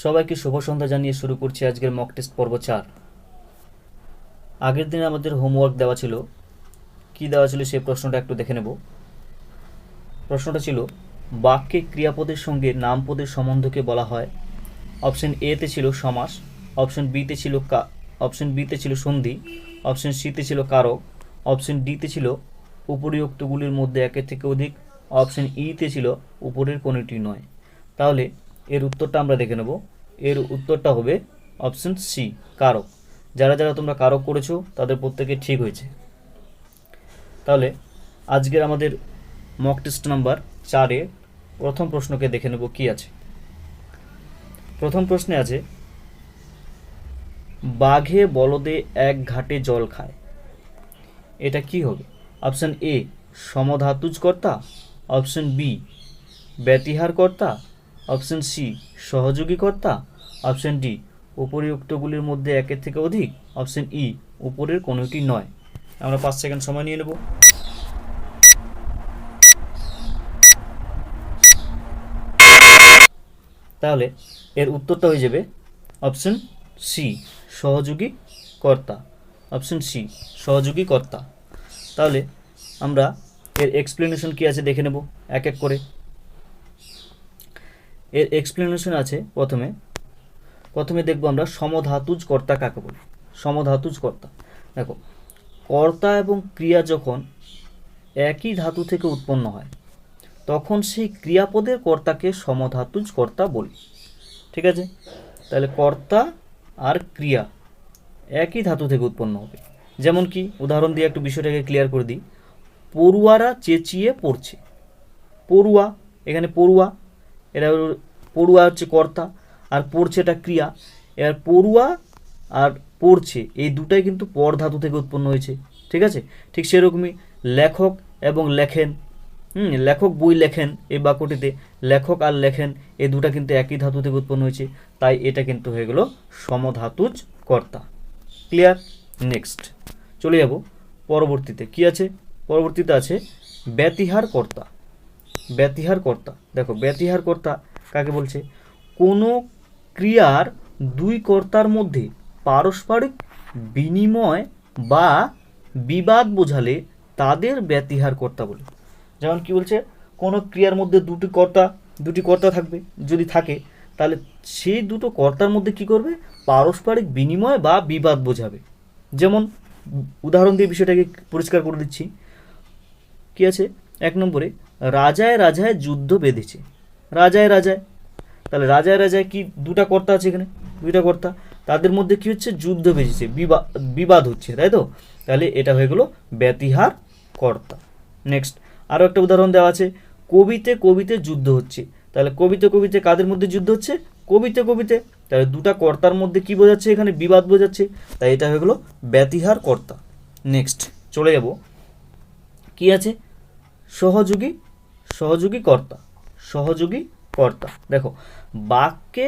সবাইকে শুভ সন্ধ্যা জানিয়ে শুরু করছি আজকের মক টেস্ট পর্ব 4। আগের দিনে আমাদের হোমওয়ার্ক দেওয়া ছিল। কি দেওয়া ছিল সেই প্রশ্নটা একটু দেখে নেব। প্রশ্নটা ছিল, বাক্যে ক্রিয়াপদের সঙ্গে নামপদের সম্বন্ধকে বলা হয়। অপশন এ তে ছিল সমাস, অপশন বিতে ছিল সন্ধি, অপশন সিতে ছিল কারক, অপশন ডিতে ছিল উপরিউক্তগুলির মধ্যে একের থেকে অধিক, অপশন ইতে ছিল উপরের কোনটি নয়। তাহলে এর উত্তরটা আমরা দেখে নেব। এর উত্তরটা হবে অপশন সি, কারক। যারা যারা তোমরা কারক করেছো তাদের প্রত্যেকে ঠিক হয়েছে। তাহলে আজকের আমাদের মক টেস্ট নাম্বার 4-এ প্রথম প্রশ্নকে দেখে নেব কি আছে। প্রথম প্রশ্নে আছে, বাঘে বলদে এক ঘাটে জল খায়। এটা কি হবে? অপশন এ সমধাতুজ কর্তা, অপশন বি ব্যতিহার কর্তা, অপশন সি সহযোগী কর্তা, অপশন ডি উপরিউক্তগুলির মধ্যে একের থেকে অধিক, অপশন ই উপরের কোনোটি নয়। আমরা 5 সেকেন্ড সময় নিয়ে নেব। তাহলে এর উত্তরটা হয়ে যাবে অপশন সি সহযোগী কর্তা। অপশন সি সহযোগী কর্তা। তাহলে আমরা এর এক্সপ্লেনেশন কি আছে দেখে নেব এক এক করে। এর এক্সপ্লেনেশন আছে প্রথমে দেখব আমরা সমধাতুজ কর্তা কাকে বলে। সমধাতুজ কর্তা, দেখো, কর্তা এবং ক্রিয়া যখন একই ধাতু থেকে উৎপন্ন হয় তখন সেই ক্রিয়াপদের কর্তাকে সমধাতুজ কর্তা বলি। ঠিক আছে? তাহলে কর্তা আর ক্রিয়া একই ধাতু থেকে উৎপন্ন হবে। যেমন কি উদাহরণ দিয়ে একটু বিষয়টাকে ক্লিয়ার করে দিই। পড়ুয়ারা চেঁচিয়ে পড়ছে। পড়ুয়া, এখানে পড়ুয়া, এটা পড়ুয়া হচ্ছে কর্তা, আর পড়ছে এটা ক্রিয়া। এবার পড়ুয়া আর পড়ছে এই দুটাই কিন্তু পর ধাতু থেকে উৎপন্ন হয়েছে। ঠিক আছে? ঠিক সেরকমই লেখক এবং লেখেন, লেখক বই লেখেন, এই বাক্যটিতে লেখক আর লেখেন এই দুটা কিন্তু একই ধাতু থেকে উৎপন্ন হয়েছে, তাই এটা কিন্তু হয়ে গেল সমধাতুজ কর্তা। ক্লিয়ার? নেক্সট চলে যাব পরবর্তীতে। কি আছে? পরবর্তীতে আছে ব্যতিহার কর্তা। ব্যতিহার কর্তা, দেখো, ব্যতিহার কর্তা কাকে বলছে? কোনো ক্রিয়ার দুই কর্তার মধ্যে পারস্পরিক বিনিময় বা বিবাদ বোঝালে তাদের ব্যতিহার কর্তা বলে। যেমন কি বলছে, কোনো ক্রিয়ার মধ্যে দুটি কর্তা থাকবে, যদি থাকে তাহলে সেই দুটো কর্তার মধ্যে কি করবে? পারস্পরিক বিনিময় বা বিবাদ বোঝাবে। যেমন উদাহরণ দিয়ে বিষয়টাকে পরিষ্কার করে দিচ্ছি। কি আছে? 1 নম্বরে, রাজায় রাজায় যুদ্ধ বেঁধেছে। রাজায় রাজায়, তাহলে রাজায় রাজায় কি দুটা কর্তা আছে এখানে, দুইটা কর্তা, তাদের মধ্যে কি হচ্ছে? যুদ্ধ বেঁধেছে, বিবাদ হচ্ছে, তাই তো? তাহলে এটা হয়ে গেল ব্যতিহার কর্তা। নেক্সট আরও একটা উদাহরণ দেওয়া আছে, কবিতে কবিতে যুদ্ধ হচ্ছে। তাহলে কবিতে কবিতে কাদের মধ্যে যুদ্ধ হচ্ছে? কবিতে কবিতে। তাহলে দুটা কর্তার মধ্যে কি বোঝাচ্ছে? এখানে বিবাদ বোঝাচ্ছে, তাই এটা হয়ে গেল ব্যতিহার কর্তা। নেক্সট চলে যাব, কি আছে? সহযোগী, সহযোগী কর্তা। সহযোগী কর্তা, দেখো, বাক্যে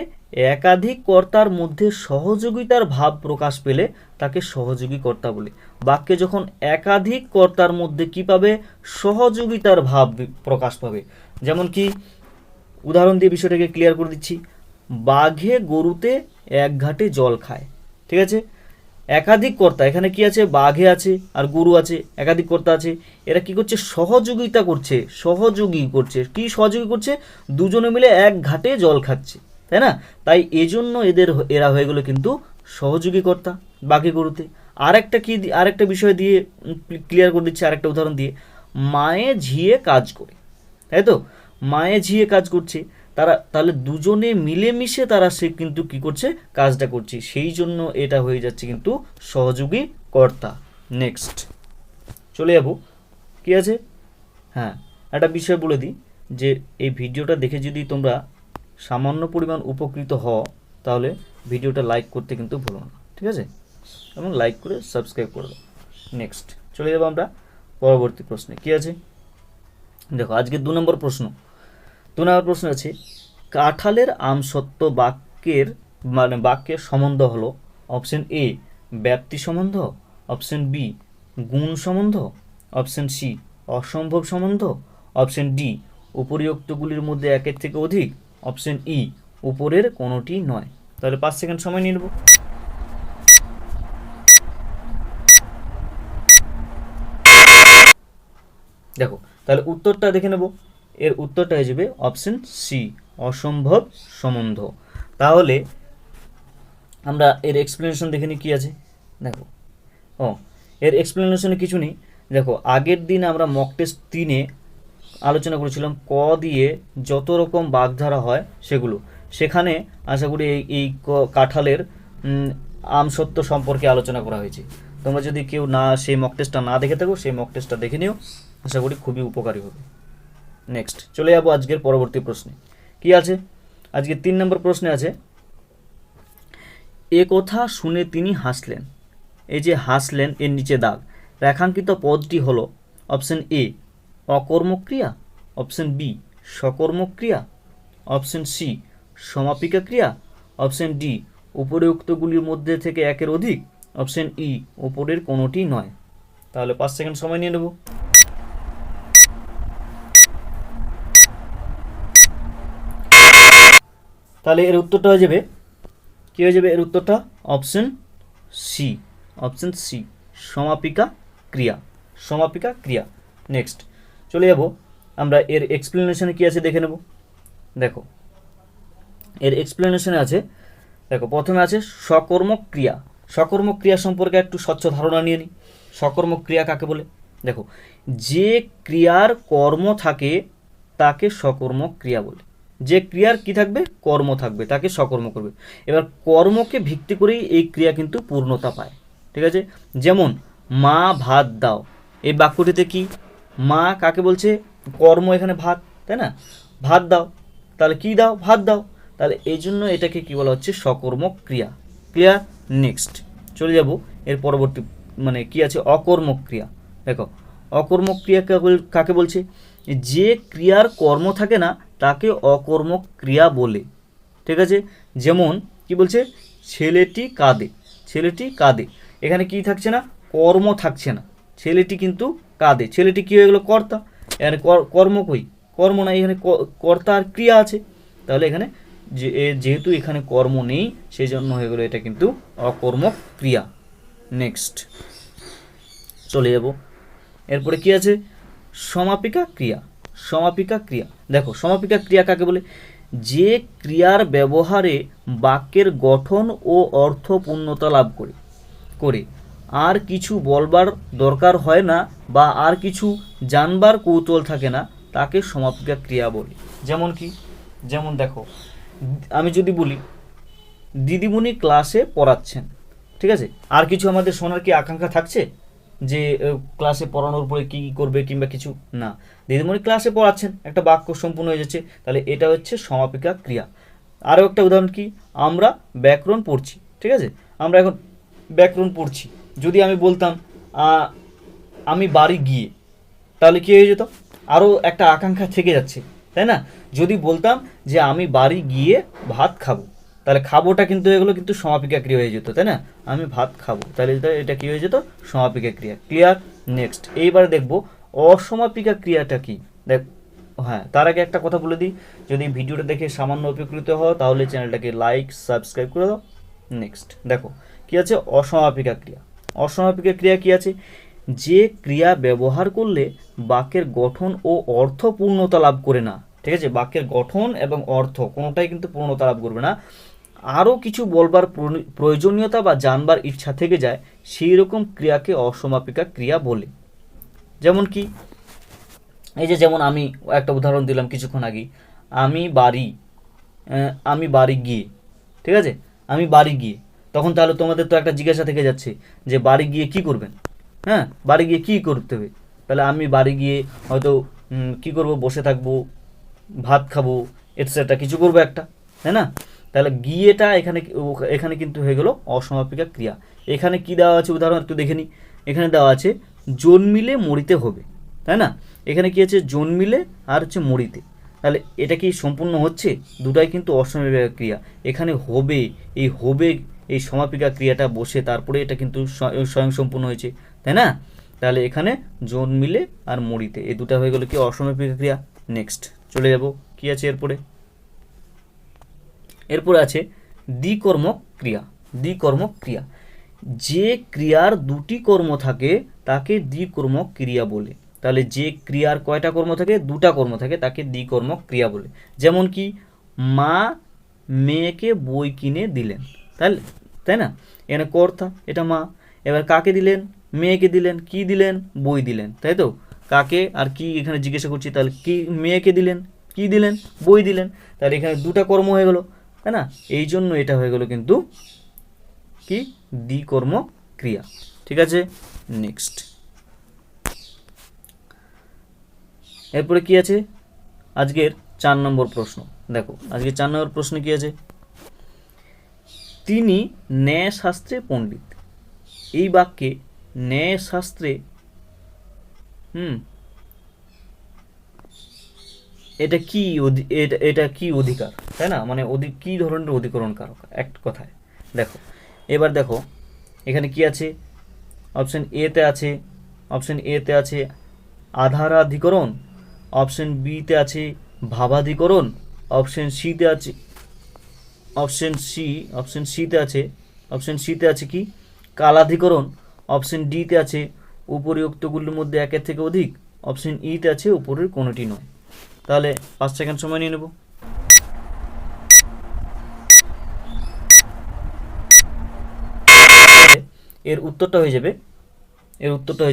একাধিক কর্তার মধ্যে সহযোগিতার ভাব প্রকাশ পেলে তাকে সহযোগী কর্তা বলে। বাক্যে যখন একাধিক কর্তার মধ্যে কি পাবে? সহযোগিতার ভাব প্রকাশ পাবে। যেমন কি উদাহরণ দিয়ে বিষয়টাকে ক্লিয়ার করে দিচ্ছি। বাঘে গরুতে এক ঘাটে জল খায়। ঠিক আছে? একাধিক কর্তা, এখানে কি আছে? বাঘে আছে আর গরু আছে, একাধিক কর্তা আছে। এরা কি করছে? সহযোগিতা করছে, সহযোগী করছে। কি সহযোগী করছে? দুজনে মিলে এক ঘাটে জল খাচ্ছে, তাই না? তাই এজন্য এরা হয়ে গেল কিন্তু সহযোগী কর্তা বাঘে গরুতে। আরেকটা বিষয় দিয়ে ক্লিয়ার করে দিচ্ছে, আরেকটা উদাহরণ দিয়ে। মায়ে ঝিয়ে কাজ করে, তাই তো? মায়ে ঝিয়ে কাজ করছে, তাহলে দুজনে মিলেমিশে সে কিন্তু কি করছে? কাজটা করছে, সেই জন্য এটা হয়ে যাচ্ছে কিন্তু সহযোগী কর্তা। নেক্সট চলে যাব, কি আছে? হ্যাঁ, একটা বিষয় বলে দিই, যে এই ভিডিওটা দেখে যদি তোমরা সামান্য পরিমাণ উপকৃত হও তাহলে ভিডিওটা লাইক করতে কিন্তু ভুলো না। ঠিক আছে? এবং লাইক করে সাবস্ক্রাইব করে দাও। নেক্সট চলে যাব আমরা পরবর্তী প্রশ্নে। কি আছে? দেখো, আজকে 2 নম্বর প্রশ্ন। 2 নম্বর প্রশ্ন আছে, কাঁঠালের আমসত্ত্ব বাক্যের সম্বন্ধ হলো। অপশন এ ব্যাপ্তি সম্বন্ধ, অপশন বি গুণ সম্বন্ধ, অপশন সি অসম্ভব সম্বন্ধ, অপশন ডি উপরিউক্তগুলির মধ্যে একের থেকে অধিক, অপশন ই উপরের কোনোটি নয়। তাহলে 5 সেকেন্ড সময় নিয়ে নেব। দেখো তাহলে উত্তরটা দেখে নেব। এর উত্তরটা হয়ে যাবে অপশন সি, অসম্ভব সম্বন্ধ। তাহলে আমরা এর এক্সপ্লেনেশন দেখে নিই কী আছে। দেখো এর এক্সপ্লেনেশনে কিছু নেই। দেখো আগের দিন আমরা মক টেস্ট 3-এ আলোচনা করেছিলাম ক দিয়ে যত রকম বাগধারা হয় সেগুলো। সেখানে আশা করি এই কাঁঠালের আমসত্ব সম্পর্কে আলোচনা করা হয়েছে। তোমরা যদি কেউ না সেই মক টেস্টটা না দেখে থাকো, সেই মক টেস্টটা দেখে নিও, আশা করি খুবই উপকারী হবে। নেক্সট চলে যাবো আজকের পরবর্তী প্রশ্নে। কি আছে আজকে 3 নম্বর প্রশ্নে আছে, এ কথা শুনে তিনি হাসলেন। এই যে হাসলেন এর নিচে দাগ, রেখাঙ্কিত পদটি হলো অপশন এ অকর্মক্রিয়া, অপশন বি সকর্মক্রিয়া, অপশন সি সমাপিকা ক্রিয়া, অপশন ডি উপরিউক্তগুলির মধ্যে থেকে একের অধিক, অপশন ই উপরের কোনোটি নয়। তাহলে 5 সেকেন্ড সময় নিয়ে নেব। তাহলে এর উত্তরটা হয়ে যাবে, কী হয়ে যাবে এর উত্তরটা? অপশন সি, অপশন সি সমাপিকা ক্রিয়া, সমাপিকা ক্রিয়া। নেক্সট চলে যাব আমরা এর এক্সপ্লেনেশনে কী আছে দেখে নেব। দেখো এর এক্সপ্লেনেশনে আছে, দেখো প্রথমে আছে সকর্মক ক্রিয়া। সকর্মক ক্রিয়া সম্পর্কে একটু স্বচ্ছ ধারণা নিয়ে নিই। সকর্মক ক্রিয়া কাকে বলে? দেখো যে ক্রিয়ার কর্ম থাকে তাকে সকর্মক ক্রিয়া বলে। যে ক্রিয়ার কি থাকবে? কর্ম থাকবে, তাকে সকর্ম করবে। এবার কর্মকে ভিত্তি করেই এই ক্রিয়া কিন্তু পূর্ণতা পায়। ঠিক আছে, যেমন মা ভাত দাও, এই বাক্যটিতে কি মা কাকে বলছে? কর্ম এখানে ভাত, তাই না? ভাত দাও, তাহলে কি দাও? ভাত দাও। তাহলে এই জন্য এটাকে কি বলা হচ্ছে? সকর্মক ক্রিয়া। ক্লিয়ার? নেক্সট চলে যাব এর পরবর্তী, মানে কি আছে? অকর্মক ক্রিয়া। দেখো অকর্মক ক্রিয়া কাকে বলছে? যে ক্রিয়ার কর্ম থাকে না তাকে অকর্মক ক্রিয়া বলে। ঠিক আছে, যেমন কি বলছে? ছেলেটি কাঁদে, ছেলেটি কাঁদে। এখানে কি থাকছে না? কর্ম থাকছে না, ছেলেটি কিন্তু কাঁদে। ছেলেটি কি হয়ে গেল? কর্তা। এখানে কর্ম কই? কর্ম নাই, এখানে কর্তা আর ক্রিয়া আছে। তাহলে এখানে যেহেতু এখানে কর্ম নেই সেই জন্য হয়ে গেল এটা কিন্তু অকর্মক ক্রিয়া। নেক্সট চলে যাব, এরপরে কি আছে? সমাপিকা ক্রিয়া। সমাপিকা ক্রিয়া, দেখো সমাপিকা ক্রিয়া কাকে বলে? যে ক্রিয়ার ব্যবহারে বাক্যের গঠন ও অর্থ পূর্ণতা লাভ করে আর কিছু বলবার দরকার হয় না বা আর কিছু জানবার কৌতূহল থাকে না, তাকে সমাপিকা ক্রিয়া বলে। যেমন কি? যেমন দেখো আমি যদি বলি দিদিমণি ক্লাসে পড়াচ্ছেন, ঠিক আছে, আর কিছু আমাদের শোনার কি আকাঙ্ক্ষা থাকছে যে ক্লাসে পড়ানোর পরে কী কী করবে কিংবা কিছু না? দিদিমণি ক্লাসে পড়াচ্ছেন, একটা বাক্য সম্পূর্ণ হয়ে যাচ্ছে। তাহলে এটা হচ্ছে সমাপিকা ক্রিয়া। আরও একটা উদাহরণ কি? আমরা ব্যাকরণ পড়ছি, ঠিক আছে, আমরা এখন ব্যাকরণ পড়ছি। যদি আমি বলতাম আমি বাড়ি গিয়ে, তাহলে কী হয়ে যেত? আরও একটা আকাঙ্ক্ষা থেকে যাচ্ছে, তাই না? যদি বলতাম যে আমি বাড়ি গিয়ে ভাত খাবো, তাহলে খাবোটা কিন্তু এগুলো কিন্তু সমাপিকা ক্রিয়া হয়ে যেত, তাই না? আমি ভাত খাবো, তাহলে এটা কী হয়ে যেত? সমাপিকা ক্রিয়া। ক্লিয়ার? নেক্সট এইবারে দেখব অসমাপিকা ক্রিয়াটা কি। দেখ, হ্যাঁ তার আগে একটা কথা বলে দিই, যদি ভিডিওটা দেখে সামান্য উপকৃত হও তাহলে চ্যানেলটাকে লাইক সাবস্ক্রাইব করে দাও। নেক্সট দেখো কি আছে? অসমাপিকা ক্রিয়া। অসমাপিকা ক্রিয়া কি আছে? যে ক্রিয়া ব্যবহার করলে বাক্যের গঠন ও অর্থ পূর্ণতা লাভ করে না। ঠিক আছে, বাক্যের গঠন এবং অর্থ কোনোটাই কিন্তু পূর্ণতা লাভ করবে না, আরও কিছু বলবার প্রয়োজনীয়তা বা জানবার ইচ্ছা থেকে যায়, সেই রকম ক্রিয়াকে অসমাপিকা ক্রিয়া বলে। যেমন কি? এই যে যেমন আমি একটা উদাহরণ দিলাম কিছুক্ষণ আগে, আমি বাড়ি গিয়ে, ঠিক আছে, আমি বাড়ি গিয়ে, তখন তাহলে তোমাদের তো একটা জিজ্ঞাসা থেকে যাচ্ছে যে বাড়ি গিয়ে কি করবেন? হ্যাঁ, বাড়ি গিয়ে কী করতে হবে? তাহলে আমি বাড়ি গিয়ে হয়তো কি করব? বসে থাকবো, ভাত খাবো, এটসেট্রা কিছু করবো একটা, তাই না? তাহলে গিয়েটা এখানে কিন্তু হয়ে গেল অসমাপিকা ক্রিয়া। এখানে কি দেওয়া আছে উদাহরণ একটু দেখে নিই। এখানে দেওয়া আছে জন্মিলে মরিতে হবে, তাই না? এখানে কি আছে? জন্মিলে আর হচ্ছে মরিতে। তাহলে এটা কি সম্পূর্ণ হচ্ছে? দুটাই কিন্তু অসমাপিকা ক্রিয়া। এখানে হবে, এই সমাপিকা ক্রিয়াটা বসে তারপরে এটা কিন্তু স্বয়ং সম্পূর্ণ হয়েছে, তাই না? তাহলে এখানে জন্মিলে আর মরিতে এই দুটা হয়ে গেল কি? অসমাপিকা ক্রিয়া। নেক্সট চলে যাব, কি আছে এরপরে? এরপর আছে দ্বিকর্মক ক্রিয়া। দ্বিকর্মক ক্রিয়া, যে ক্রিয়ার দুটি কর্ম থাকে তাকে দ্বিকর্মক ক্রিয়া বলে। তাহলে যে ক্রিয়ার কয়টা কর্ম থাকে? দুটা কর্ম থাকে, তাকে দ্বিকর্মক ক্রিয়া বলে। যেমন কি মা মেয়েকে বই কিনে দিলেন, তাই না? এখানে কর্তা, এটা মা। এবার কাকে দিলেন? মেয়েকে দিলেন। কি দিলেন? বই দিলেন, তাই তো? কাকে আর কি এখানে জিজ্ঞাসা করছি, তাহলে কি মেয়েকে দিলেন, কি দিলেন? বই দিলেন। তাহলে এখানে দুটা কর্ম হয়ে গেল, তাই না? এই জন্য এটা হয়ে গেল কিন্তু কি? দ্বিকর্মক ক্রিয়া। ঠিক আছে, নেক্সট। এরপরে কি আছে? আজকের 4 নম্বর প্রশ্ন। দেখো আজকে 4 নম্বর প্রশ্নে কি আছে? তিনি ন্যায়শাস্ত্রে পণ্ডিত। এই বাক্যে ন্যায়শাস্ত্রে এটা কি এটা কি অধিকার, তাই না? মানে কি ধরনের অধিকরণ কারক এক কথায়। দেখো এবার দেখো এখানে কি আছে? অপশন এতে আছে, অপশন এতে আছে আধারাধিকরণ, অপশন বিতে আছে ভাবাধিকরণ, অপশন সিতে আছে অপশন সিতে আছে কি? কালাধিকরণ, অপশন ডিতে আছে উপরিউক্তগুলির মধ্যে একের থেকে অধিক, অপশন ইতে আছে উপরের কোনোটি নয়। তাহলে 5 সেকেন্ড সময় নিয়ে নেব। এর উত্তরটা হয়ে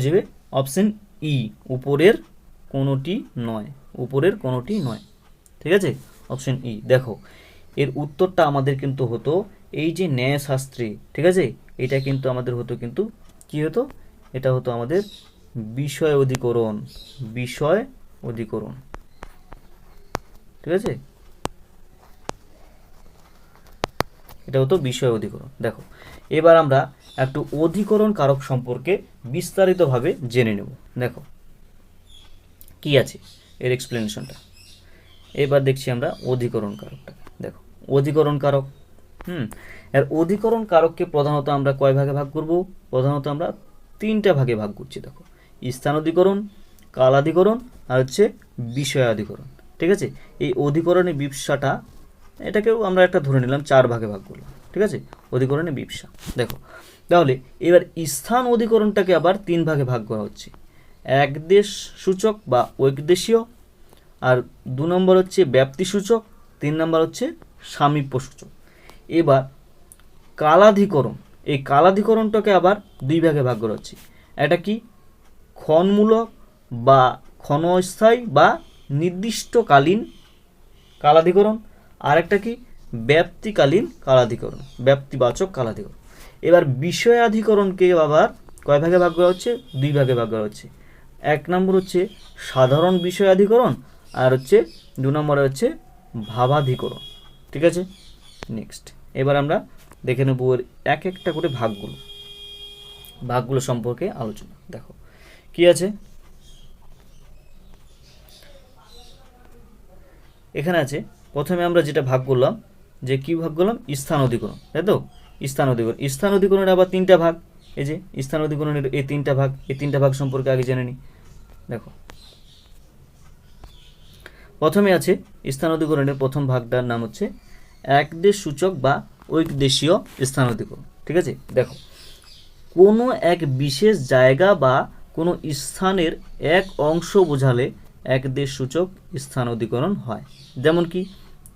যাবে অপশন ই, উপরের কোনোটি নয়। উপরের কোনোটি নয়, ঠিক আছে? Option E. দেখো এর উত্তরটা আমাদের কিন্তু হতো এই যে ন্যায়শাস্ত্রে, ঠিক আছে? এটা কিন্তু আমাদের হতো, কিন্তু কি হতো? এটা হতো আমাদের বিষয় অধিকরণ। বিষয় অধিকরণ, ঠিক আছে? এটা হতো বিষয় অধিকরণ। দেখো এবার আমরা একটু অধিকরণ কারক সম্পর্কে বিস্তারিতভাবে জেনে নেব। দেখো কি আছে এর এক্সপ্লেনেশনটা। এবার দেখছি আমরা অধিকরণ কারকটা। দেখো অধিকরণ কারক, এর অধিকরণ কারককে প্রধানত আমরা কয় ভাগে ভাগ করব? প্রধানত আমরা 3টা ভাগে ভাগ করছি। দেখো স্থানাধিকরণ, কালাধিকরণ আর হচ্ছে বিষয়াধিকরণ, ঠিক আছে? এই অধিকরণের বিবসাটা, এটাকেও আমরা একটা ধরে নিলাম 4 ভাগে ভাগ করলাম, ঠিক আছে? অধিকরণের বিবসা। দেখো তাহলে এবার স্থান অধিকরণটাকে আবার 3 ভাগে ভাগ করা হচ্ছে। একদেশ সূচক বা ঐকদেশীয়, আর 2 নম্বর হচ্ছে ব্যাপ্তি সূচক, 3 নম্বর হচ্ছে সামীপ্য সূচক। এবার কালাধিকরণ, এই কালাধিকরণটাকে আবার 2 ভাগে ভাগ করা হচ্ছে। এটা কি? ক্ষণমূলক বা ক্ষণস্থায়ী বা নির্দিষ্টকালীন কালাধিকরণ। আর একটা কি? ব্যাপ্তিকালীন কালাধিকরণ, ব্যাপ্তিবাচক কালাধিকরণ। এবার বিষয়াধিকরণকে আবার কয় ভাগে ভাগ করা হচ্ছে? 2 ভাগে ভাগ করা হচ্ছে। 1 নম্বর হচ্ছে সাধারণ বিষয়াধিকরণ, আর হচ্ছে 2 নম্বরে হচ্ছে ভাবাধিকরণ, ঠিক আছে? নেক্সট এবার আমরা দেখে নেব এক একটা করে ভাগগুলো সম্পর্কে আলোচনা। দেখো কি আছে এখানে আছে। প্রথমে আমরা যেটা ভাগ করলাম, যে কি ভাগ করলাম? স্থান অধিকরণ, তাই তো? স্থান অধিকরণের আবার 3টা ভাগ। এই যে স্থান অধিকরণের এই 3টা ভাগ, এই 3টা ভাগ সম্পর্কে আগে জেনে নিই। দেখো প্রথমে আছে স্থান অধিকরণের প্রথম ভাগটার নাম হচ্ছে একদেশ সূচক বা ঐকদেশীয় স্থান অধিকরণ, ঠিক আছে? দেখো কোনো এক বিশেষ জায়গা বা কোনো স্থানের এক অংশ বোঝালে একদেশ সূচক স্থান অধিকরণ হয়। যেমন কি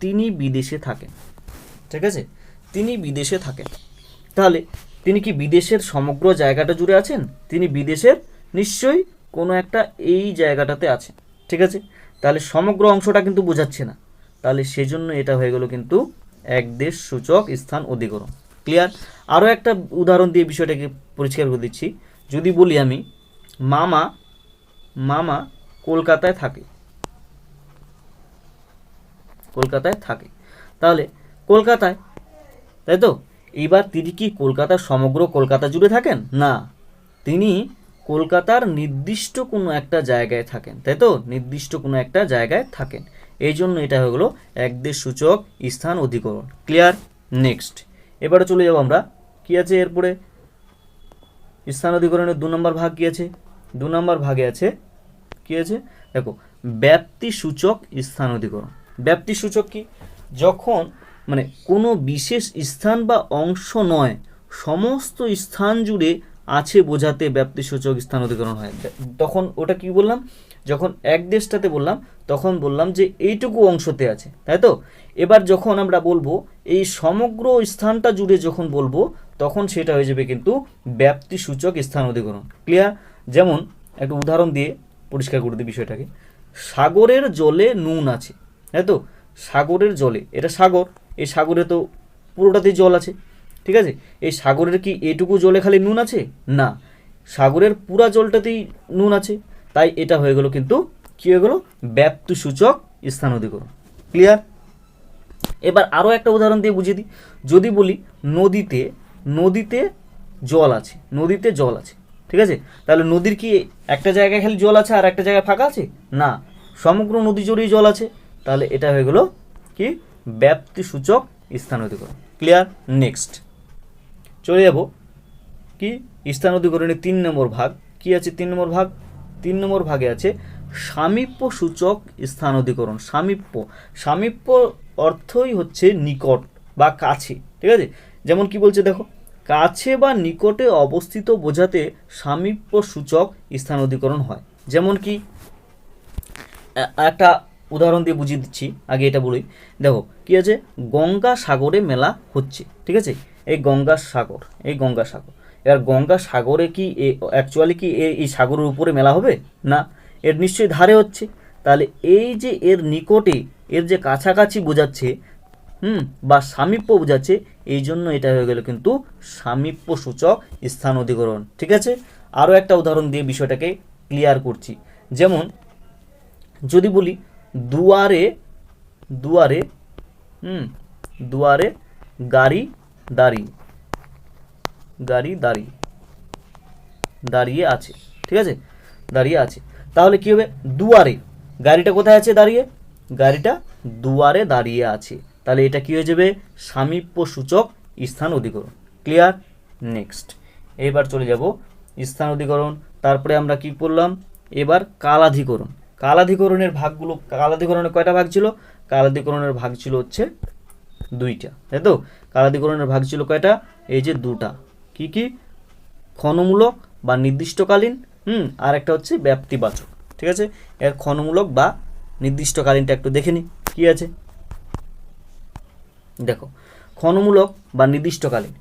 তিনি বিদেশে থাকেন, ঠিক আছে? তিনি বিদেশে থাকেন, তাহলে তিনি কি বিদেশের সমগ্র জায়গাটা জুড়ে আছেন? তিনি বিদেশের নিশ্চয়ই কোনো একটা এই জায়গাটাতে আছেন, ঠিক আছে? তাহলে সমগ্র অংশটা কিন্তু বোঝাচ্ছে না, তাহলে সেজন্য এটা হয়ে গেল কিন্তু একদেশ সূচক স্থান অধিকরণ। ক্লিয়ার? আরও একটা উদাহরণ দিয়ে বিষয়টাকে পরিষ্কার করে দিচ্ছি। যদি বলি আমি মামা কলকাতায় থাকে, তাহলে কলকাতায়, তাই তো? এইবার তিনি কি কলকাতার সমগ্র কলকাতা জুড়ে থাকেন? না, তিনি কলকাতার নির্দিষ্ট কোনো একটা জায়গায় থাকেন, তাই তো? নির্দিষ্ট কোনো একটা জায়গায় থাকেন, এই জন্য এটা হয়ে গেলো একদেশ সূচক স্থান অধিকরণ। ক্লিয়ার? নেক্সট এবারে চলে যাব আমরা। কি আছে এরপরে? স্থান অধিকরণের 2 নম্বর ভাগ কি আছে? 2 নম্বর ভাগে আছে কি আছে? দেখো ব্যাপ্তি সূচক স্থান অধিকরণ। ব্যাপ্তি সূচক কি? যখন মানে কোনো বিশেষ স্থান বা অংশ নয়, সমস্ত স্থান জুড়ে আছে বোঝাতে ব্যাপ্তিসূচক স্থান অধিকরণ হয়। তখন ওটা কি বললাম, যখন এক দেশটাতে বললাম তখন বললাম যে এইটুকু অংশতে আছে, তাই তো। এবার যখন আমরা বলবো এই সমগ্র স্থানটা জুড়ে যখন বলবো তখন সেটা হয়ে যাবে কিন্তু ব্যাপ্তিসূচক স্থান অধিকরণ। ক্লিয়ার? যেমন একটা উদাহরণ দিয়ে পরিষ্কার করে দিই বিষয়টাকে। সাগরের জলে নুন আছে, তাই তো। সাগরের জলে, এটা সাগর, এই সাগরে তো পুরোটাতেই জল আছে, ঠিক আছে। এই সাগরের কি এটুকু জলে খালি নুন আছে? না, সাগরের পুরা জলটাতেই নুন আছে, তাই এটা হয়ে গেল কিন্তু কি হয়ে গেল, ব্যাপ্তিসূচক স্থান অধিকরণ। ক্লিয়ার? এবার আরও একটা উদাহরণ দিয়ে বুঝিয়ে দিই। যদি বলি নদীতে নদীতে জল আছে, নদীতে জল আছে, ঠিক আছে। তাহলে নদীর কি একটা জায়গায় খালি জল আছে আর একটা জায়গায় ফাঁকা আছে? না, সমগ্র নদী জুড়েই জল আছে, তাহলে এটা হয়ে গেল কি, ব্যাপ্তিসূচক স্থান অধিকরণ। ক্লিয়ার? নেক্সট চলে যাব কি, স্থান অধিকরণের 3 নম্বর ভাগ। কি আছে 3 নম্বর ভাগ? 3 নম্বর ভাগে আছে সামীপ্য সূচক স্থান অধিকরণ। সামীপ্য, সামীপ্য অর্থই হচ্ছে নিকট বা কাছে, ঠিক আছে। যেমন কি বলছে দেখো, কাছে বা নিকটে অবস্থিত বোঝাতে সামীপ্য সূচক স্থান অধিকরণ হয়। যেমন কি একটা উদাহরণ দিয়ে বুঝিয়ে দিচ্ছি, আগে এটা বলি। দেখো কি আছে, গঙ্গা সাগরে মেলা হচ্ছে, ঠিক আছে। এই গঙ্গা সাগর, এই গঙ্গা সাগর, এবার গঙ্গা সাগরে কি অ্যাকচুয়ালি কি এই সাগরের উপরে মেলা হবে? না, এর নিশ্চয়ই ধারে হচ্ছে। তাহলে এই যে এর নিকটে, এর যে কাছাকাছি বোঝাচ্ছে, বা সামীপ্য বোঝাচ্ছে, এই জন্য এটা হয়ে গেল কিন্তু সামীপ্য সূচক স্থান অধিকরণ। ঠিক আছে, আরও একটা উদাহরণ দিয়ে বিষয়টাকে ক্লিয়ার করছি। যেমন যদি বলি দুয়ারে দুয়ারে দুয়ারে গাড়ি দাঁড়িয়ে, গাড়ি দাঁড়িয়ে দাঁড়িয়ে আছে, ঠিক আছে, দাঁড়িয়ে আছে। তাহলে কি হবে, দুয়ারে, গাড়িটা কোথায় আছে দাঁড়িয়ে? গাড়িটা দুয়ারে দাঁড়িয়ে আছে, তাহলে এটা কি হয়ে যাবে, সামীপ্য সূচক স্থান অধিকরণ। ক্লিয়ার? নেক্সট এবার চলে যাব স্থান অধিকরণ। তারপরে আমরা কি করলাম, এবার কালাধিকরণ। কালাধিকরণের ভাগগুলো, কালাধিকরণের কয়টা ভাগ ছিল? কালাধিকরণের ভাগ ছিল হচ্ছে 2টা, তাই তো। কালাধিকরণের ভাগ ছিল কয়টা? এই যে 2টা। কি কি? ক্ষণমূলক বা নির্দিষ্টকালীন, আর একটা হচ্ছে ব্যাপ্তিবাচক, ঠিক আছে। এর ক্ষণমূলক বা নির্দিষ্টকালীনটা একটু দেখে নিই কি আছে। দেখো, ক্ষণমূলক বা নির্দিষ্টকালীন,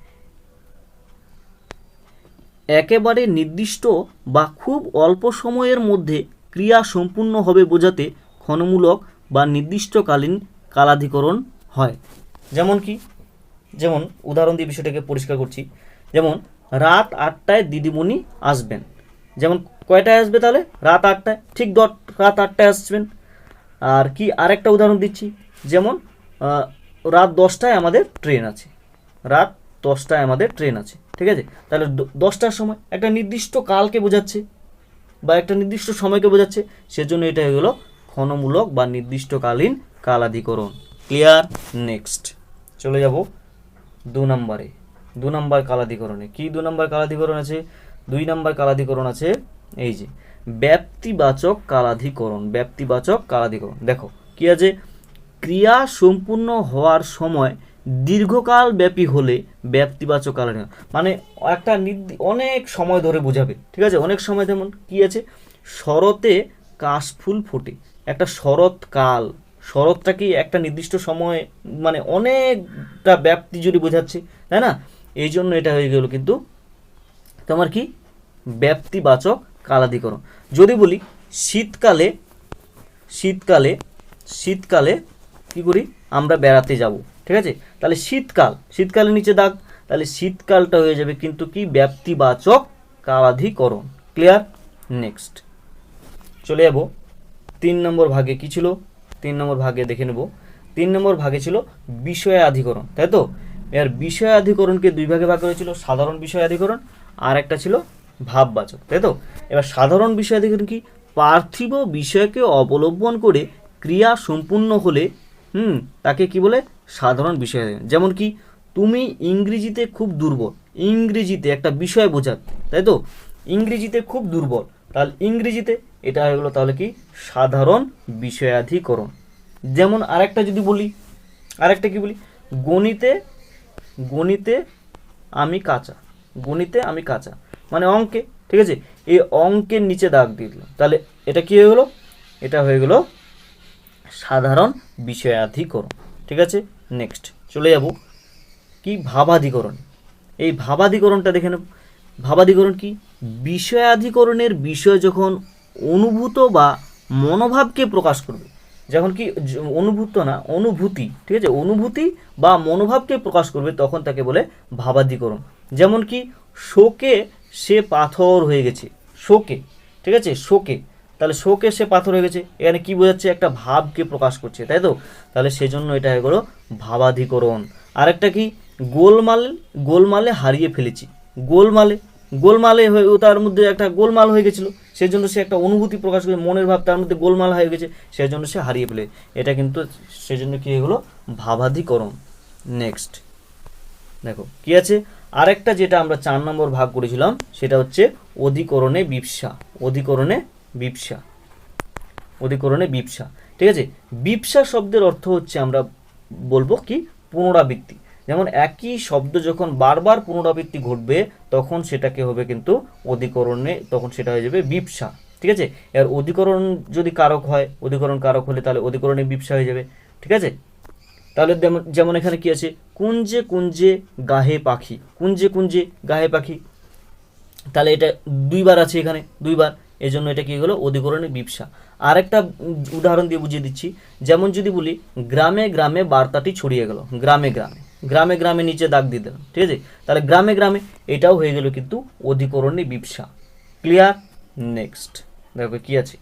একেবারে নির্দিষ্ট বা খুব অল্প সময়ের মধ্যে ক্রিয়া সম্পূর্ণ হবে বোঝাতে ক্ষণমূলক বা নির্দিষ্টকালীন কালাধিকরণ হয়। যেমন কি, যেমন উদাহরণ দিয়ে বিষয়টাকে পরিষ্কার করছি। যেমন রাত 8টায় দিদিমণি আসবেন। যেমন কয়টায় আসবে তাহলে? রাত 8টায়, ঠিক রাত 8টায় আসবেন। আর কি আরেকটা উদাহরণ দিচ্ছি, যেমন রাত 10টায় আমাদের ট্রেন আছে, রাত 10টায় আমাদের ট্রেন আছে, ঠিক আছে। তাহলে 10টার সময় একটা নির্দিষ্ট কালকে বোঝাচ্ছে বা একটা নির্দিষ্ট সময়কে বোঝাচ্ছে, সেজন্য এটা হয়ে গেল ক্ষণমূলক বা নির্দিষ্টকালীন কালাধিকরণ। ক্লিয়ার? নেক্সট চলে যাব 2 নম্বরে। 2 নম্বর কালাধিকরণে কি 2 নম্বর কালাধিকরণ আছে? 2 নম্বর কালাধিকরণ আছে এই যে ব্যাপ্তিবাচক কালাধিকরণ। ব্যাপ্তিবাচক কালাধিকরণ, দেখো কি আছে, ক্রিয়া সম্পূর্ণ হওয়ার সময় দীর্ঘকাল ব্যাপী হলে ব্যাপ্তিবাচক কালাধিকরণ, মানে একটা অনেক সময় ধরে বোঝাবে, ঠিক আছে। অনেক সময়, যেমন কি আছে, শরতে কাশফুল ফোটে। একটা শরৎকাল, শরৎটা কি একটা নির্দিষ্ট সময়, মানে অনেকটা ব্যাপ্তি জুড়ে বোঝাচ্ছে, তাই না। এই জন্য এটা হয়ে গেল কিন্তু তোমার কি, ব্যাপ্তিবাচক কালাধিকরণ। যদি বলি শীতকালে, শীতকালে শীতকালে কি করি আমরা, বেড়াতে যাব, ঠিক আছে। তাহলে শীতকাল, শীতকালের নিচে দাগ, তাহলে শীতকালটা হয়ে যাবে কিন্তু কি, ব্যাপ্তিবাচক কালাধিকরণ। ক্লিয়ার? নেক্সট চলে যাব 3 নম্বর ভাগে। কি ছিল 3 নম্বর ভাগে? দেখে নেব। 3 নম্বর ভাগে ছিল বিষয়াধিকরণ, তাই তো। এর বিষয়াধিকরণকে 2 ভাগে ভাগ করেছিল, সাধারণ বিষয়াধিকরণ আর একটা ছিল ভাববাচক, তাই তো। এবার সাধারণ বিষয়াধিকরণ কি, পার্থিব বিষয়কে অবলম্বন করে ক্রিয়া সম্পূর্ণ হলে তাকে কি বলে, সাধারণ বিষয়াধিকরণ। যেমন কি, তুমি ইংরেজিতে খুব দুর্বল, ইংরেজিতে একটা বিষয় বোঝাত, তাই তো, ইংরেজিতে খুব দুর্বল, তাহলে ইংরেজিতে এটা হয়ে গেলো তাহলে কি, সাধারণ বিষয়াধিকরণ। যেমন আরেকটা যদি বলি, আরেকটা কি বলি, গণিতে গণিতে আমি কাঁচা, গণিতে আমি কাঁচা মানে অঙ্কে, ঠিক আছে। এই অঙ্কের নিচে দাগ দিয়ে দিলাম, তাহলে এটা কি হয়ে গেলো, এটা হয়ে গেল সাধারণ বিষয়াধিকরণ, ঠিক আছে। নেক্সট চলে যাব কি ভাবাধিকরণ। এই ভাবাধিকরণটা দেখে নেব। ভাবাধিকরণ কি, বিষয়াধিকরণের বিষয় যখন অনুভূত বা মনোভাবকে প্রকাশ করবে, যখন কি অনুভূত না অনুভূতি, ঠিক আছে, অনুভূতি বা মনোভাবকে প্রকাশ করবে তখন তাকে বলে ভাবাধিকরণ। যেমন কি শোকে সে পাথর হয়ে গেছে, শোকে, ঠিক আছে, শোকে, তাহলে শোকে সে পাথর হয়ে গেছে, এখানে কি বোঝাচ্ছে, একটা ভাবকে প্রকাশ করছে, তাই তো, তাহলে সেজন্য এটা হয়ে গেল ভাবাধিকরণ। আরেকটা কি গোলমাল, গোলমালে হারিয়ে ফেলেছি, গোলমালে, গোলমালে হয়ে তার মধ্যে একটা গোলমাল হয়ে গেছিলো, সেজন্য সে একটা অনুভূতি প্রকাশ করে, মনের ভাব তার মধ্যে গোলমাল হয়ে গেছে, সেজন্য সে হারিয়ে ফেলে, এটা কিন্তু সেজন্য কি হয়ে গেল ভাবাধিকরণ। নেক্সট দেখো কি আছে, আরেকটা যেটা আমরা 4 নম্বর ভাগ করেছিলাম সেটা হচ্ছে অধিকরণে বিপসা, অধিকরণে বিপসা, অধিকরণে বিপসা, ঠিক আছে। বিপসা শব্দের অর্থ হচ্ছে আমরা বলবো কি পুনরাবৃত্তি, যেমন একই শব্দ যখন বারবার পুনরাবৃত্তি ঘটবে তখন সেটাকে হবে কিন্তু অধিকরণে, তখন সেটা হয়ে যাবে বিপসা, ঠিক আছে। এর অধিকরণ যদি কারক হয়, অধিকরণ কারক হলে তাহলে অধিকরণে বিপসা হয়ে যাবে, ঠিক আছে। তাহলে যেমন এখানে কি আছে, কুঞ্জে কুঞ্জে গাহে পাখি, কুঞ্জে কুঞ্জে গাহে পাখি, তাহলে এটা দুইবার আছে এখানে, দুইবার, এই জন্য এটা কি হলো অধিকরণে বিপসা। আরেকটা উদাহরণ দিয়ে বুঝিয়ে দিচ্ছি, যেমন যদি বলি গ্রামে গ্রামে বার্তাটি ছড়িয়ে গেল, গ্রামে গ্রামে, গ্রামে গ্রামে নিচে দাগ দিয়ে দিলাম, ঠিক আছে, তাহলে গ্রামে গ্রামে এটাও হয়ে গেল কিন্তু অধিকরণে বিপসা। ক্লিয়ার। নেক্সট দেখো কি আছে,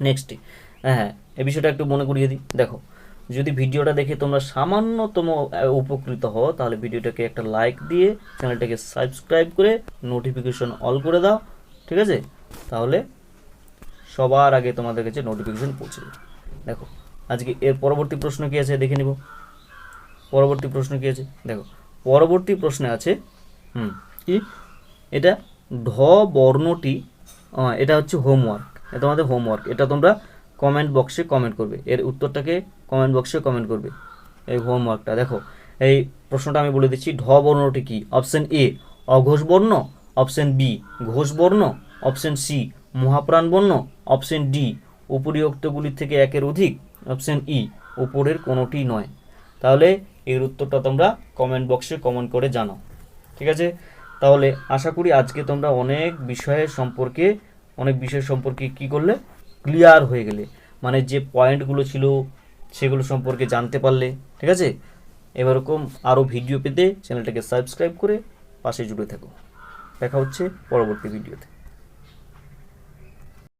নেক্সটে হ্যাঁ এই বিষয়টা একটু মনে করিয়ে দিই। দেখো যদি ভিডিওটা দেখে তোমরা সামান্যতম উপকৃত হও তাহলে ভিডিওটাকে একটা লাইক দিয়ে চ্যানেলটাকে সাবস্ক্রাইব করে নোটিফিকেশন অল করে দাও, ঠিক আছে, তাহলে সবার আগে তোমাদের কাছে নোটিফিকেশন পৌঁছে যাবে। দেখো আজকে এর পরবর্তী প্রশ্ন কি আছে দেখে নিব। পরবর্তী প্রশ্ন কি আছে দেখো, পরবর্তী প্রশ্নে আছে কি এটা ঢ বর্ণটি, এটা হচ্ছে হোমওয়ার্ক, এটা তোমাদের হোমওয়ার্ক, এটা তোমরা কমেন্ট বক্সে কমেন্ট করবে, এর উত্তরটাকে কমেন্ট বক্সে কমেন্ট করবে, এই হোমওয়ার্কটা। দেখো এই প্রশ্নটা আমি বলে দিচ্ছি, ঢ বর্ণটি কি, অপশন এ অঘোষ বর্ণ, অপশন বি ঘোষ বর্ণ, অপশন সি মহাপ্রাণ বর্ণ, অপশন ডি উপরিউক্তগুলির থেকে একের অধিক, অপশন ই উপরের কোনোটি নয়। তাহলে এর উত্তরটা তোমরা কমেন্ট বক্সে কমেন্ট করে জানাও, ঠিক আছে। তাহলে আশা করি আজকে তোমরা অনেক বিষয় সম্পর্কে কি করলে, ক্লিয়ার হয়ে গেলে, মানে যে পয়েন্টগুলো ছিল সেগুলো সম্পর্কে জানতে পারলে, ঠিক আছে। এরকম আরও ভিডিও পেতে চ্যানেলটাকে সাবস্ক্রাইব করে পাশে জুড়ে থাকো। দেখা হচ্ছে পরবর্তী ভিডিওতে।